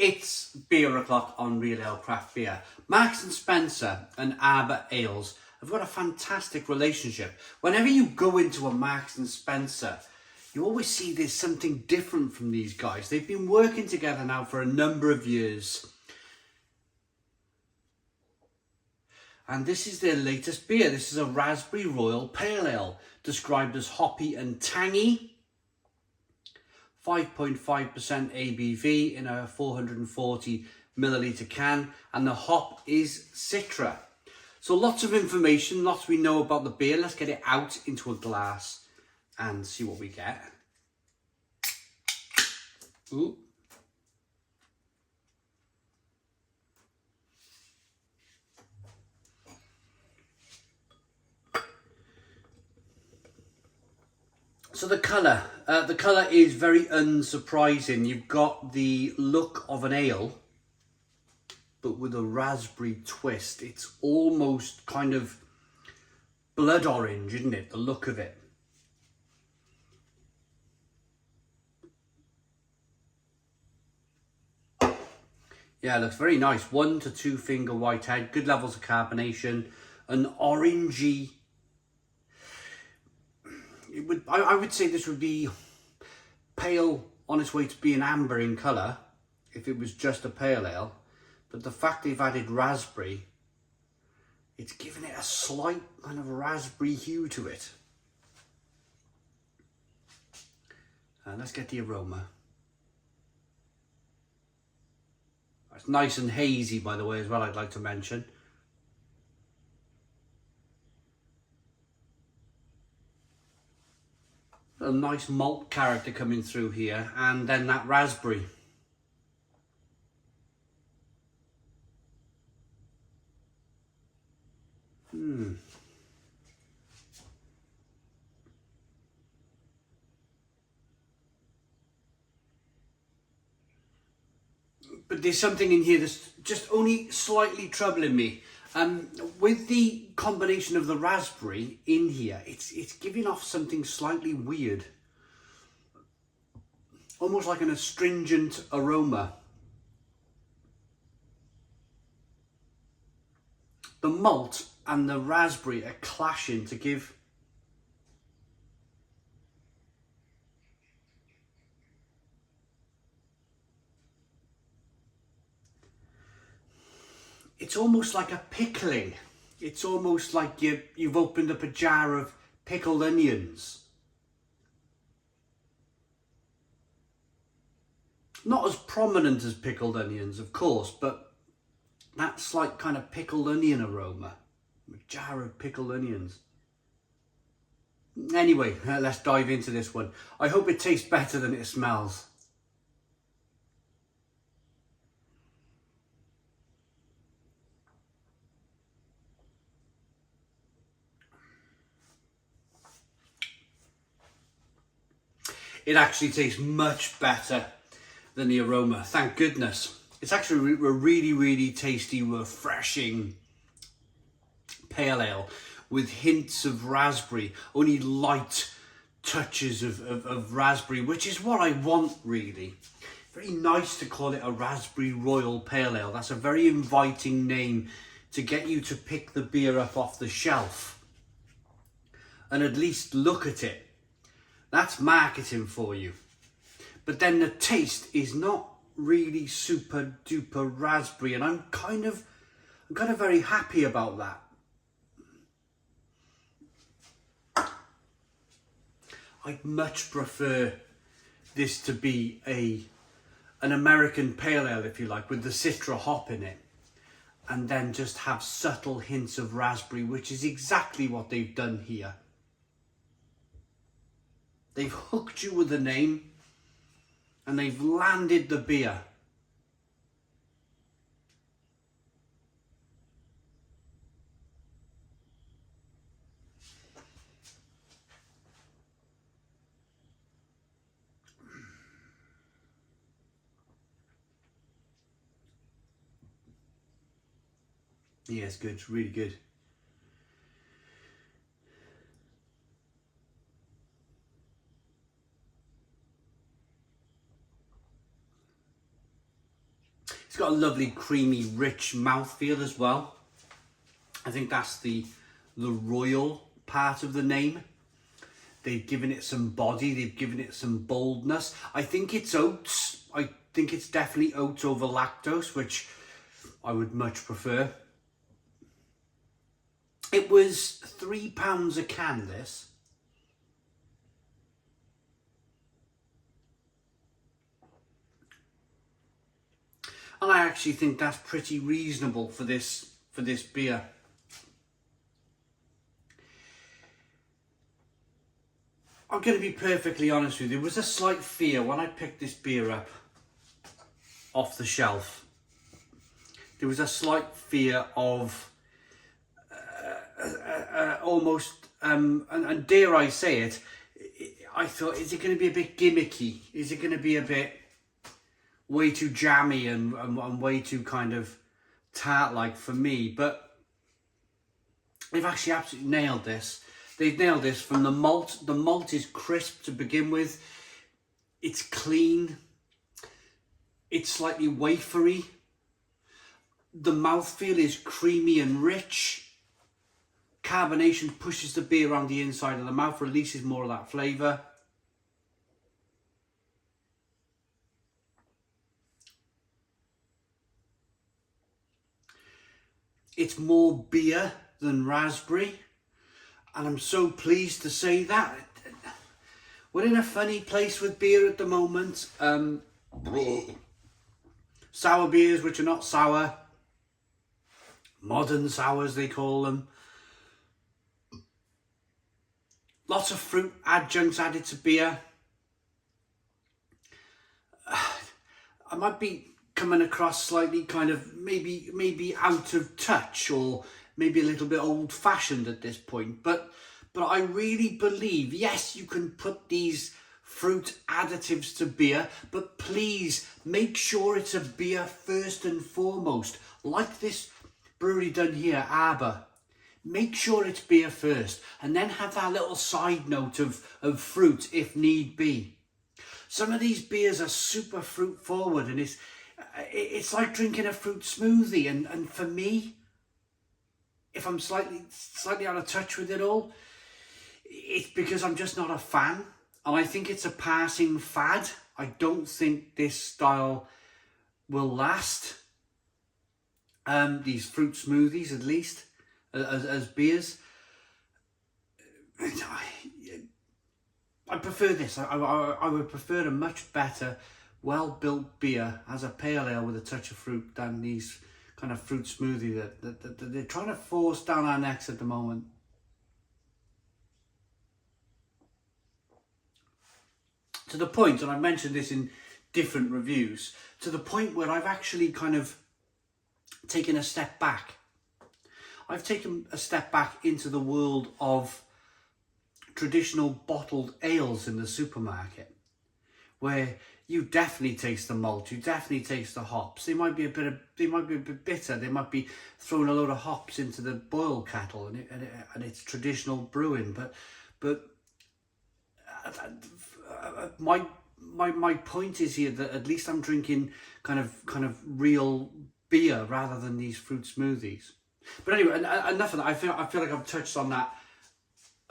It's Beer O'Clock on Real Ale Craft Beer. Marks and Spencer and Arbor Ales have got a fantastic relationship. Whenever you go into a Marks and Spencer, you always see there's something different from these guys. They've been working together now for a number of years. And this is their latest beer. This is a Raspberry Royal Pale Ale, described as hoppy and tangy. 5.5% ABV in a 440 milliliter can, and the hop is Citra. So lots of information, lots we know about the beer. Let's get it out into a glass and see what we get. Ooh. So the colour is very unsurprising. You've got the look of an ale, but with a raspberry twist. It's almost kind of blood orange, isn't it? The look of it. Yeah, it looks very nice. 1 to 2 finger whitehead, good levels of carbonation, an orangey. I would say this would be pale on its way to being amber in colour if it was just a pale ale. But the fact they've added raspberry, it's given it a slight kind of raspberry hue to it. Let's get the aroma. It's nice and hazy, by the way, as well, I'd like to mention. A nice malt character coming through here, and then that raspberry. But there's something in here that's just only slightly troubling me. With the combination of the raspberry in here, it's giving off something slightly weird. Almost like an astringent aroma. The malt and the raspberry are clashing to give it's almost like a pickling. It's almost like you've opened up a jar of pickled onions. Not as prominent as pickled onions, of course, but that slight kind of pickled onion aroma. A jar of pickled onions. Anyway, let's dive into this one. I hope it tastes better than it smells. It actually tastes much better than the aroma, thank goodness. It's actually a really, really tasty, refreshing pale ale with hints of raspberry, only light touches of raspberry, which is what I want, really. Very nice to call it a Raspberry Royal Pale Ale. That's a very inviting name to get you to pick the beer up off the shelf and at least look at it. That's marketing for you. But then the taste is not really super duper raspberry, and I'm kind of very happy about that. I'd much prefer this to be an American pale ale, if you like, with the Citra hop in it, and then just have subtle hints of raspberry, which is exactly what they've done here. They've hooked you with the name and they've landed the beer. Yeah, it's good, it's really good. It's got a lovely, creamy, rich mouthfeel as well. I think that's the Royal part of the name. They've given it some body, they've given it some boldness. I think it's oats. I think it's definitely oats over lactose, which I would much prefer. It was £3 a can, this. And I actually think that's pretty reasonable for this beer. I'm going to be perfectly honest with you. There was a slight fear when I picked this beer up off the shelf. There was a slight fear of almost, and dare I say it, I thought, is it going to be a bit gimmicky? Is it going to be a bit way too jammy and way too kind of tart-like for me? But they've actually absolutely nailed this. They've nailed this from the malt. The malt is crisp to begin with. It's clean. It's slightly wafery. The mouthfeel is creamy and rich. Carbonation pushes the beer around the inside of the mouth, releases more of that flavour. It's more beer than raspberry. And I'm so pleased to say that. We're in a funny place with beer at the moment. Sour beers which are not sour. Modern sours, they call them. Lots of fruit adjuncts added to beer. I might be coming across slightly kind of maybe out of touch, or maybe a little bit old-fashioned at this point, but I really believe, yes, you can put these fruit additives to beer, but please make sure it's a beer first and foremost. Like this brewery done here, Arbor. Make sure it's beer first, and then have that little side note of fruit if need be. Some of these beers are super fruit forward, and it's like drinking a fruit smoothie, and for me, if I'm slightly out of touch with it all, it's because I'm just not a fan. And I think it's a passing fad. I don't think this style will last. These fruit smoothies, at least, as beers. I prefer this. I would prefer a much better, well-built beer as a pale ale with a touch of fruit than these kind of fruit smoothie that they're trying to force down our necks at the moment. To the point, and I've mentioned this in different reviews, to the point where I've actually kind of taken a step back. I've taken a step back into the world of traditional bottled ales in the supermarket, where you definitely taste the malt, you definitely taste the hops. They might be a bit bitter. They might be throwing a load of hops into the boil kettle, and it's traditional brewing. But my point is here that at least I'm drinking kind of real beer rather than these fruit smoothies. But anyway, enough of that. I feel like I've touched on that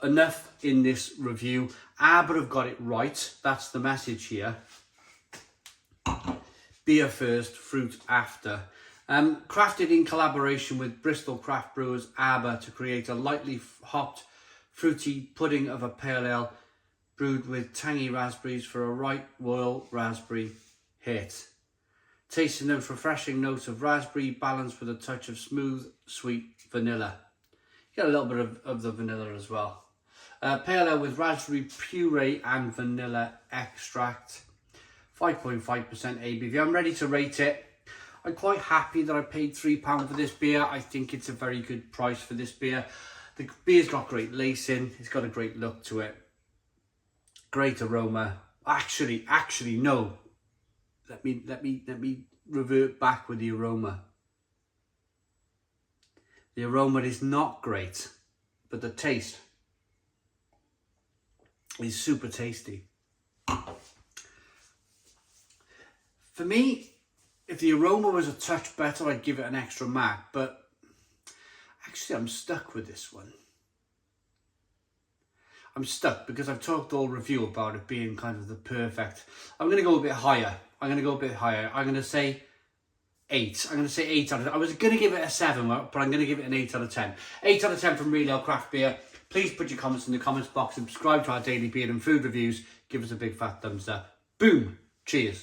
enough in this review. Arbor have got it right. That's the message here. Beer first, fruit after. Crafted in collaboration with Bristol craft brewers Arbor to create a lightly hopped, fruity pudding of a pale ale brewed with tangy raspberries for a right royal raspberry hit. Tasting notes, refreshing notes of raspberry balanced with a touch of smooth, sweet vanilla. You get a little bit of the vanilla as well. Pale ale with raspberry puree and vanilla extract. 5.5% ABV. I'm ready to rate it. I'm quite happy that I paid £3 for this beer. I think it's a very good price for this beer. The beer's got great lacing. It's got a great look to it. Great aroma. Actually, no. Let me revert back with the aroma. The aroma is not great, but the taste is super tasty. For me, If the aroma was a touch better, I'd give it an extra mark, but actually I'm stuck with this one. I'm stuck because I've talked all review about it being kind of the perfect. I'm going to go a bit higher. I'm going to say 8. I'm going to say 8 out of 10. I was going to give it a 7, but I'm going to give it an 8 out of 10. 8 out of 10 from Royale Craft Beer. Please put your comments in the comments box. Subscribe to our daily beer and food reviews. Give us a big fat thumbs up. Boom. Cheers.